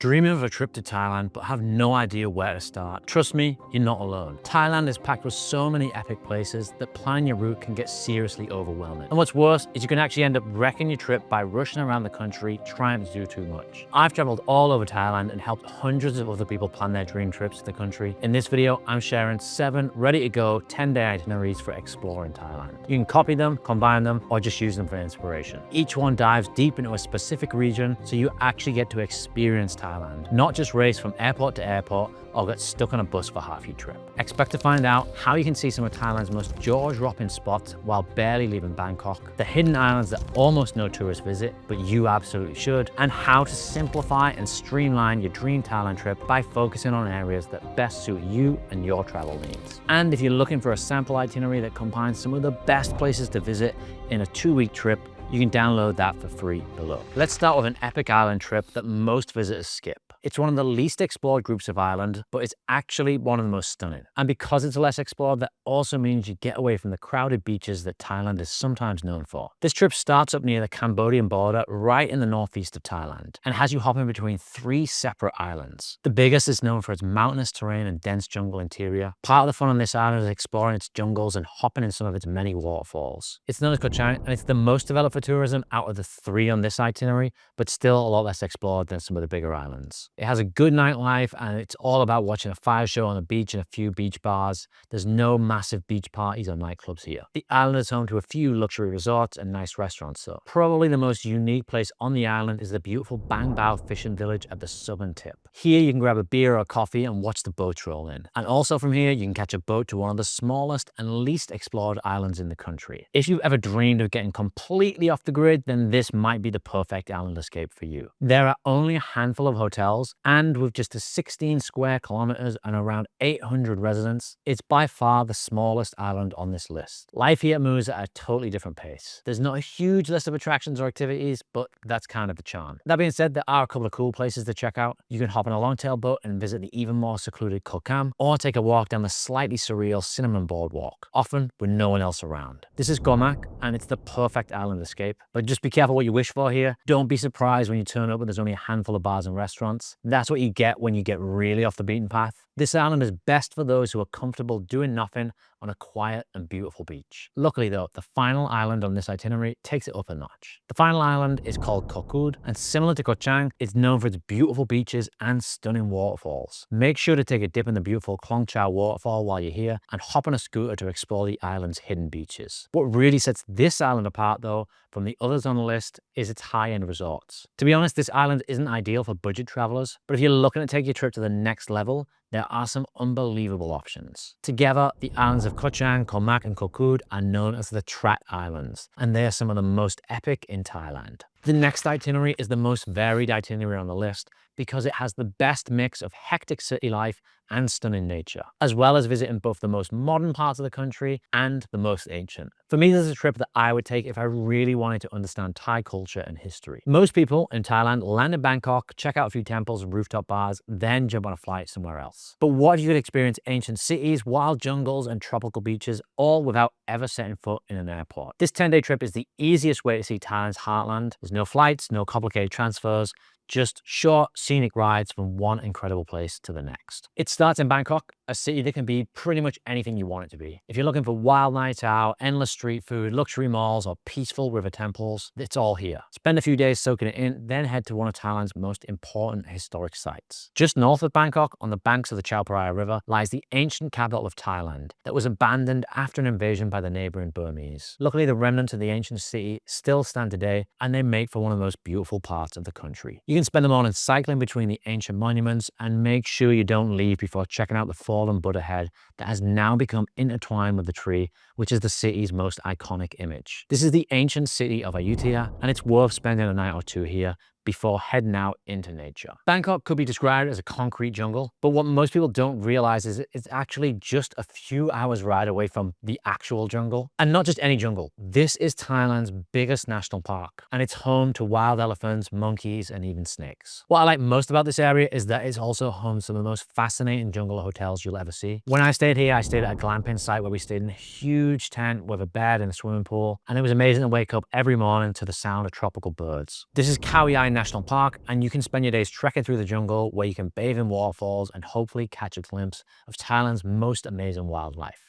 Dreaming of a trip to Thailand but have no idea where to start? Trust me, you're not alone. Thailand is packed with so many epic places that planning your route can get seriously overwhelming. And what's worse is you can actually end up wrecking your trip by rushing around the country trying to do too much. I've traveled all over Thailand and helped hundreds of other people plan their dream trips to the country. In this video, I'm sharing 7 ready-to-go 10-day itineraries for exploring Thailand. You can copy them, combine them, or just use them for inspiration. Each one dives deep into a specific region so you actually get to experience Thailand, not just race from airport to airport or get stuck on a bus for half your trip. Expect to find out how you can see some of Thailand's most jaw-dropping spots while barely leaving Bangkok, the hidden islands that almost no tourists visit, but you absolutely should, and how to simplify and streamline your dream Thailand trip by focusing on areas that best suit you and your travel needs. And if you're looking for a sample itinerary that combines some of the best places to visit in a 2-week trip, you can download that for free below. Let's start with an epic island trip that most visitors skip. It's one of the least explored groups of island, but it's actually one of the most stunning. And because it's less explored, that also means you get away from the crowded beaches that Thailand is sometimes known for. This trip starts up near the Cambodian border, right in the northeast of Thailand, and has you hopping between 3 separate islands. The biggest is known for its mountainous terrain and dense jungle interior. Part of the fun on this island is exploring its jungles and hopping in some of its many waterfalls. It's known as Koh Chang, and it's the most developed for tourism out of the 3 on this itinerary, but still a lot less explored than some of the bigger islands. It has a good nightlife and it's all about watching a fire show on the beach and a few beach bars. There's no massive beach parties or nightclubs here. The island is home to a few luxury resorts and nice restaurants though. Probably the most unique place on the island is the beautiful Bang Bao fishing village at the southern tip. Here you can grab a beer or coffee and watch the boats roll in. And also from here you can catch a boat to one of the smallest and least explored islands in the country. If you've ever dreamed of getting completely off the grid, then this might be the perfect island escape for you. There are only a handful of hotels, and with just 16 square kilometers and around 800 residents, it's by far the smallest island on this list. Life here moves at a totally different pace. There's not a huge list of attractions or activities, but that's kind of the charm. That being said, there are a couple of cool places to check out. You can hop on a longtail boat and visit the even more secluded Koh Chang, or take a walk down the slightly surreal Cinnamon Boardwalk, often with no one else around. This is Koh Mak, and it's the perfect island escape, but just be careful what you wish for here. Don't be surprised when you turn up and there's only a handful of bars and restaurants. That's what you get when you get really off the beaten path. This island is best for those who are comfortable doing nothing on a quiet and beautiful beach. Luckily though, the final island on this itinerary takes it up a notch. The final island is called Koh Kud, and similar to Koh Chang, it's known for its beautiful beaches and stunning waterfalls. Make sure to take a dip in the beautiful Klong Chau waterfall while you're here and hop on a scooter to explore the island's hidden beaches. What really sets this island apart though from the others on the list is its high-end resorts. To be honest, this island isn't ideal for budget travelers, but if you're looking to take your trip to the next level, there are some unbelievable options. Together, the islands of Koh Chang, Koh Mak, and Koh Kud are known as the Trat Islands, and they are some of the most epic in Thailand. The next itinerary is the most varied itinerary on the list because it has the best mix of hectic city life and stunning nature, as well as visiting both the most modern parts of the country and the most ancient. For me, this is a trip that I would take if I really wanted to understand Thai culture and history. Most people in Thailand land in Bangkok, check out a few temples and rooftop bars, then jump on a flight somewhere else. But what if you could experience ancient cities, wild jungles, and tropical beaches, all without ever setting foot in an airport? This 10-day trip is the easiest way to see Thailand's heartland. There's no flights, no complicated transfers, just short, scenic rides from one incredible place to the next. It starts in Bangkok, a city that can be pretty much anything you want it to be. If you're looking for wild nights out, endless street food, luxury malls, or peaceful river temples, it's all here. Spend a few days soaking it in, then head to one of Thailand's most important historic sites. Just north of Bangkok, on the banks of the Chao Phraya River, lies the ancient capital of Thailand that was abandoned after an invasion by the neighboring Burmese. Luckily, the remnants of the ancient city still stand today, and they make for one of the most beautiful parts of the country. You can spend the morning cycling between the ancient monuments and make sure you don't leave before checking out the fallen Buddha head that has now become intertwined with the tree, which is the city's most iconic image. This is the ancient city of Ayutthaya, and it's worth spending a night or two here before heading out into nature. Bangkok could be described as a concrete jungle, but what most people don't realize is it's actually just a few hours ride away from the actual jungle. And not just any jungle. This is Thailand's biggest national park, and it's home to wild elephants, monkeys, and even snakes. What I like most about this area is that it's also home to some of the most fascinating jungle hotels you'll ever see. When I stayed here, I stayed at a glamping site where we stayed in a huge tent with a bed and a swimming pool, and it was amazing to wake up every morning to the sound of tropical birds. This is Khao Yai National Park, and you can spend your days trekking through the jungle where you can bathe in waterfalls and hopefully catch a glimpse of Thailand's most amazing wildlife.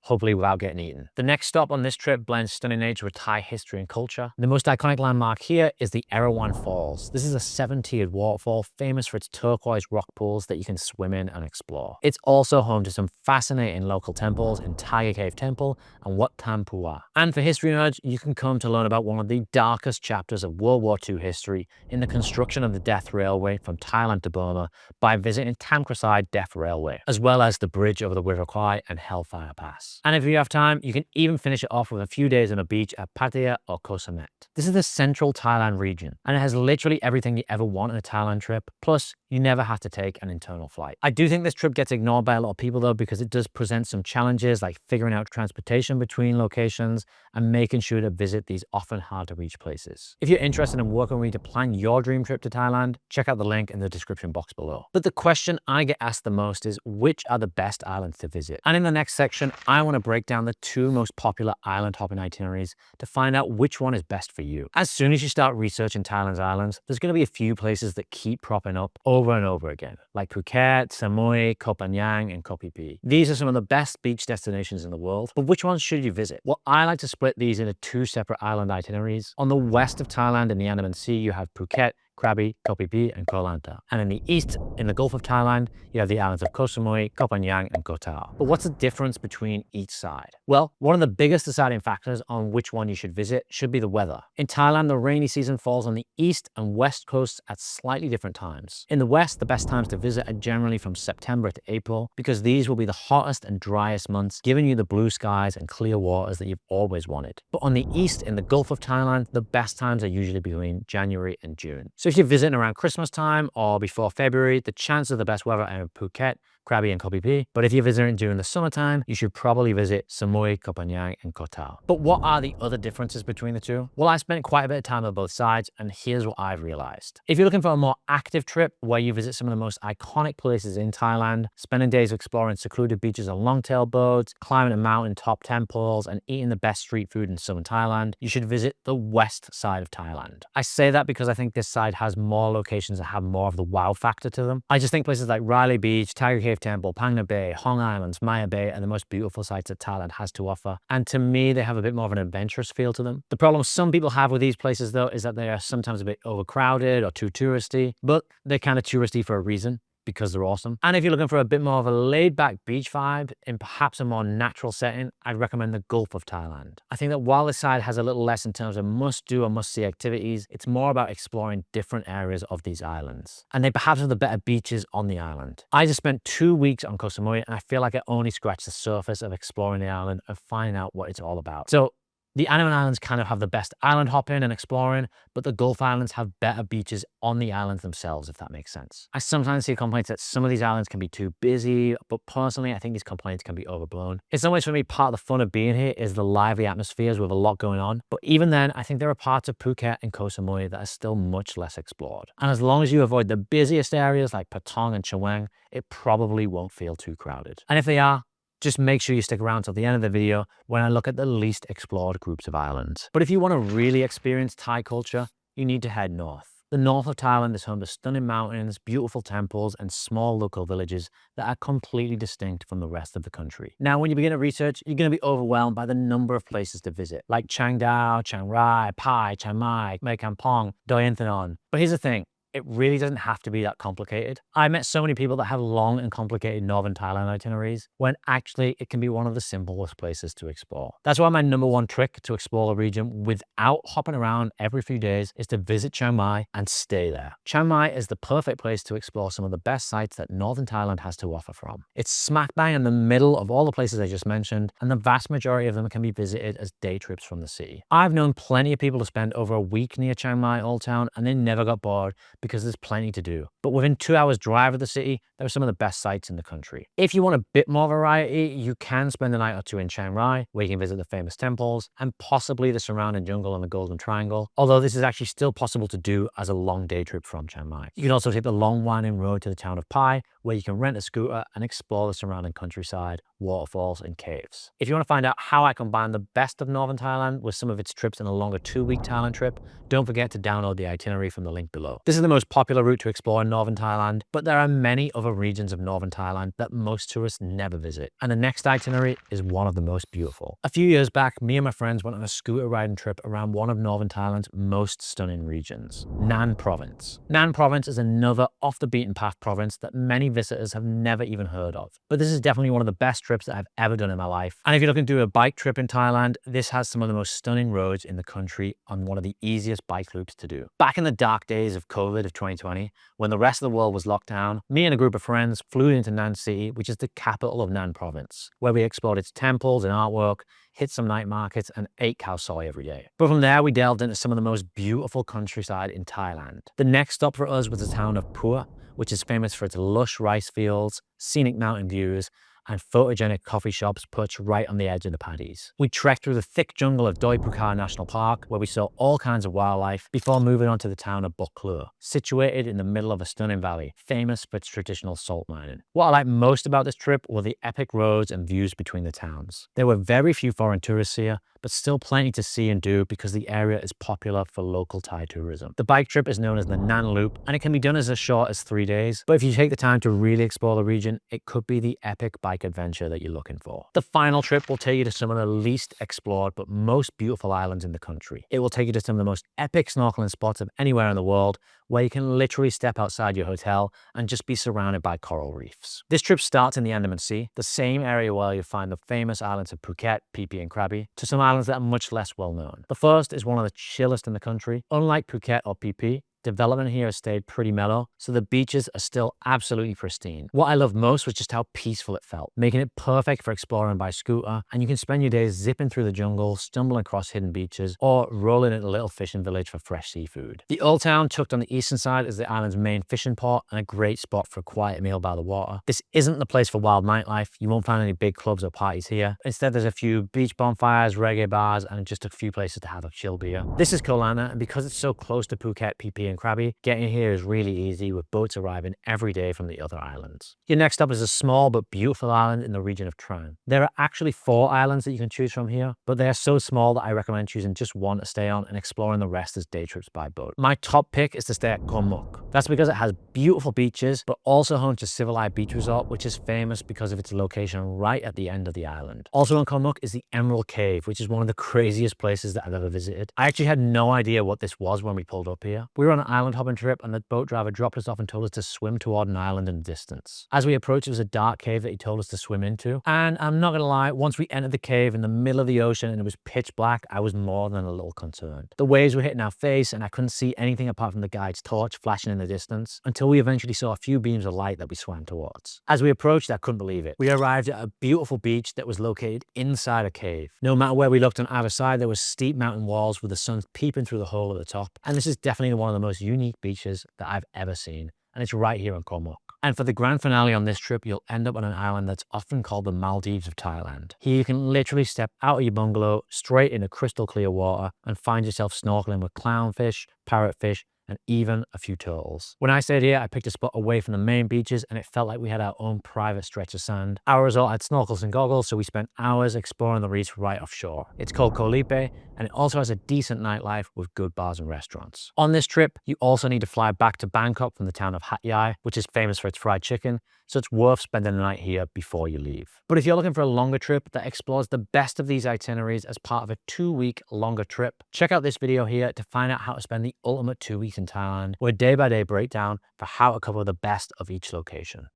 Hopefully without getting eaten. The next stop on this trip blends stunning nature with Thai history and culture. The most iconic landmark here is the Erawan Falls. This is a 7-tiered waterfall famous for its turquoise rock pools that you can swim in and explore. It's also home to some fascinating local temples in Tiger Cave Temple and Wat Tham Pua. And for history nerds, you can come to learn about one of the darkest chapters of World War II history in the construction of the Death Railway from Thailand to Burma by visiting Tam Krasai Death Railway, as well as the bridge over the River Kwai and Hellfire Pass. And if you have time, you can even finish it off with a few days on a beach at Pattaya or Koh Samet. This is the central Thailand region, and it has literally everything you ever want in a Thailand trip, plus you never have to take an internal flight. I do think this trip gets ignored by a lot of people though, because it does present some challenges like figuring out transportation between locations and making sure to visit these often hard to reach places. If you're interested in working with me to plan your dream trip to Thailand, check out the link in the description box below. But the question I get asked the most is, which are the best islands to visit? And in the next section, I want to break down the 2 most popular island hopping itineraries to find out which one is best for you. As soon as you start researching Thailand's islands, there's going to be a few places that keep propping up over and over again, like Phuket, Samui, Koh Phangan, and Koh Phi Phi. These are some of the best beach destinations in the world, but which ones should you visit? Well, I like to split these into 2 separate island itineraries. On the west of Thailand in the Andaman Sea, you have Phuket, Krabi, Koh Phi Phi, and Koh Lanta. And in the east, in the Gulf of Thailand, you have the islands of Koh Samui, Koh Phangan, and Koh Tao. But what's the difference between each side? Well, one of the biggest deciding factors on which one you should visit should be the weather. In Thailand, the rainy season falls on the east and west coasts at slightly different times. In the west, the best times to visit are generally from September to April, because these will be the hottest and driest months, giving you the blue skies and clear waters that you've always wanted. But on the east, in the Gulf of Thailand, the best times are usually between January and June. So if you're visiting around Christmas time or before February, the chances of the best weather are in Phuket, Krabi, and Koh Phi Phi. But if you're visiting during the summertime, you should probably visit Samui, Koh Phangan, and Koh Tao. But what are the other differences between the 2? Well, I spent quite a bit of time on both sides, and here's what I've realized. If you're looking for a more active trip where you visit some of the most iconic places in Thailand, spending days exploring secluded beaches on long-tail boats, climbing a mountain-top temples, and eating the best street food in southern Thailand, you should visit the west side of Thailand. I say that because I think this side has more locations that have more of the wow factor to them. I just think places like Riley Beach, Tiger Cave Temple, Phang Nga Bay, Hong Islands, Maya Bay are the most beautiful sites that Thailand has to offer. And to me, they have a bit more of an adventurous feel to them. The problem some people have with these places though is that they are sometimes a bit overcrowded or too touristy, but they're kind of touristy for a reason, because they're awesome. And if you're looking for a bit more of a laid-back beach vibe in perhaps a more natural setting, I'd recommend the Gulf of Thailand. I think that while this side has a little less in terms of must-do or must-see activities, it's more about exploring different areas of these islands. And they perhaps have the better beaches on the island. I just spent 2 weeks on Koh Samui, and I feel like I only scratched the surface of exploring the island and finding out what it's all about. So the Andaman Islands kind of have the best island hopping and exploring, but the Gulf Islands have better beaches on the islands themselves, if that makes sense. I sometimes see complaints that some of these islands can be too busy, but personally, I think these complaints can be overblown. In some ways, for me, part of the fun of being here is the lively atmospheres with a lot going on. But even then, I think there are parts of Phuket and Koh Samui that are still much less explored. And as long as you avoid the busiest areas like Patong and Chaweng, it probably won't feel too crowded. And if they are, just make sure you stick around till the end of the video when I look at the least explored groups of islands. But if you want to really experience Thai culture, you need to head north. The north of Thailand is home to stunning mountains, beautiful temples, and small local villages that are completely distinct from the rest of the country. Now, when you begin to research, you're going to be overwhelmed by the number of places to visit, like Chiang Dao, Chiang Rai, Pai, Chiang Mai, Mae Kampong, Doi Inthanon. But here's the thing. It really doesn't have to be that complicated. I met so many people that have long and complicated northern Thailand itineraries when actually it can be one of the simplest places to explore. That's why my #1 trick to explore a region without hopping around every few days is to visit Chiang Mai and stay there. Chiang Mai is the perfect place to explore some of the best sites that northern Thailand has to offer from. It's smack bang in the middle of all the places I just mentioned, and the vast majority of them can be visited as day trips from the city. I've known plenty of people to spend over a week near Chiang Mai Old Town and they never got bored, because there's plenty to do. But within 2 hours drive of the city, there are some of the best sites in the country. If you want a bit more variety, you can spend a night or 2 in Chiang Rai, where you can visit the famous temples and possibly the surrounding jungle and the Golden Triangle, although this is actually still possible to do as a long day trip from Chiang Mai. You can also take the long winding road to the town of Pai, where you can rent a scooter and explore the surrounding countryside, waterfalls and caves. If you want to find out how I combine the best of northern Thailand with some of its trips in a longer 2-week Thailand trip, don't forget to download the itinerary from the link below. This is the most popular route to explore in northern Thailand, but there are many other regions of northern Thailand that most tourists never visit, and the next itinerary is one of the most beautiful. A few years back, me and my friends went on a scooter riding trip around one of northern Thailand's most stunning regions, Nan Province. Nan Province is another off the beaten path province that many visitors have never even heard of, but this is definitely one of the best trips that I've ever done in my life. And if you're looking to do a bike trip in Thailand, this has some of the most stunning roads in the country on one of the easiest bike loops to do. Back in the dark days of COVID of 2020, when the rest of the world was locked down, me and a group of friends flew into Nan City, which is the capital of Nan Province, where we explored its temples and artwork, hit some night markets, and ate khao soi every day. But from there, we delved into some of the most beautiful countryside in Thailand. The next stop for us was the town of Pua, which is famous for its lush rice fields, scenic mountain views, and photogenic coffee shops perched right on the edge of the paddies. We trekked through the thick jungle of Doi Phuket National Park, where we saw all kinds of wildlife, before moving on to the town of Bok Klua, situated in the middle of a stunning valley, famous for its traditional salt mining. What I liked most about this trip were the epic roads and views between the towns. There were very few foreign tourists here, but still plenty to see and do because the area is popular for local Thai tourism. The bike trip is known as the Nan Loop, and it can be done as short as 3 days, but if you take the time to really explore the region, it could be the epic bike adventure that you're looking for. The final trip will take you to some of the least explored but most beautiful islands in the country. It will take you to some of the most epic snorkeling spots of anywhere in the world, where you can literally step outside your hotel and just be surrounded by coral reefs. This trip starts in the Andaman Sea, the same area where you find the famous islands of Phuket, Phi Phi and Krabi, to some islands that are much less well known. The first is one of the chillest in the country. Unlike Phuket or Phi Phi, development here has stayed pretty mellow, so the beaches are still absolutely pristine. What I loved most was just how peaceful it felt, making it perfect for exploring by scooter, and you can spend your days zipping through the jungle, stumbling across hidden beaches, or rolling into a little fishing village for fresh seafood. The old town, tucked on the eastern side, is the island's main fishing port and a great spot for a quiet meal by the water. This isn't the place for wild nightlife. You won't find any big clubs or parties here. Instead, there's a few beach bonfires, reggae bars, and just a few places to have a chill beer. This is Koh Lanta, and because it's so close to Phuket, Phi Phi and Krabi, getting here is really easy, with boats arriving every day from the other islands. Your next stop is a small but beautiful island in the region of Trang. There are actually 4 islands that you can choose from here, but they are so small that I recommend choosing just one to stay on and exploring the rest as day trips by boat. My top pick is to stay at Koh Mok. That's because it has beautiful beaches, but also home to Civilized Beach Resort, which is famous because of its location right at the end of the island. Also in Koh Mok is the Emerald Cave, which is one of the craziest places that I've ever visited. I actually had no idea what this was when we pulled up here. We were on an island hopping trip, and the boat driver dropped us off and told us to swim toward an island in the distance. As we approached, it was a dark cave that he told us to swim into, and I'm not gonna lie, once we entered the cave in the middle of the ocean and it was pitch black, I was more than a little concerned. The waves were hitting our face and I couldn't see anything apart from the guide's torch flashing in the distance, until we eventually saw a few beams of light that we swam towards. As we approached, I couldn't believe it. We arrived at a beautiful beach that was located inside a cave. No matter where we looked on either side, there was steep mountain walls with the sun peeping through the hole at the top, and this is definitely one of the most unique beaches that I've ever seen, and it's right here in Koh Mok. And for the grand finale on this trip, you'll end up on an island that's often called the Maldives of Thailand. Here you can literally step out of your bungalow straight into crystal clear water and find yourself snorkeling with clownfish, parrotfish, and even a few turtles. When I stayed here, I picked a spot away from the main beaches and it felt like we had our own private stretch of sand. Our resort had snorkels and goggles, so we spent hours exploring the reef right offshore. It's called Koh Lipe, and it also has a decent nightlife with good bars and restaurants. On this trip, you also need to fly back to Bangkok from the town of Hat Yai, which is famous for its fried chicken, so it's worth spending the night here before you leave. But if you're looking for a longer trip that explores the best of these itineraries as part of a 2-week longer trip, check out this video here to find out how to spend the ultimate 2 weeks in Thailand, with a day-by-day breakdown for how to cover the best of each location.